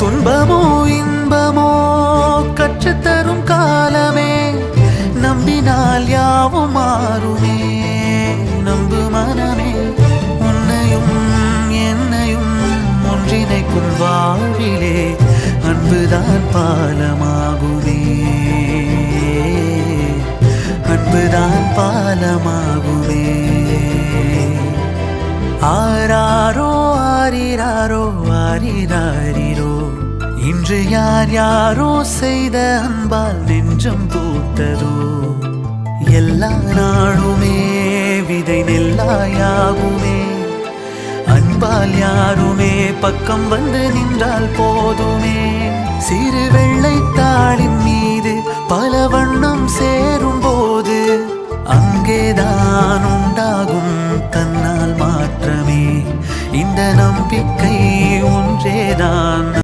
துன்பமோ இன்பமோ கற்றுத்தரும் காலமே, நம்பினால் யாவும் மாறுமே. நம்பு மனமே, உன்னையும் என்னையும் ஒன்றிணைக்கும் வாழ்விலே அன்புதான் பாலமாகுமே. அன்புதான் பாலமாகுமே. ஆராரோ ஆரிராரோ ஆரிராரிரோ, இன்று யார் யாரோ செய்த அன்பால் நெஞ்சம் பூத்ததோ. எல்லா நாளுமே விதை நெல்லாயாகுமே, அன்பால் யாருமே பக்கம் வந்து நின்றால் போதுமே. சிறு வெள்ளைத்தாளின் மீது பல வண்ணம் சேரும் போது அங்கேதான் உண்டாகும் தன்னால் மாற்றமே. இந்த நம்பிக்கை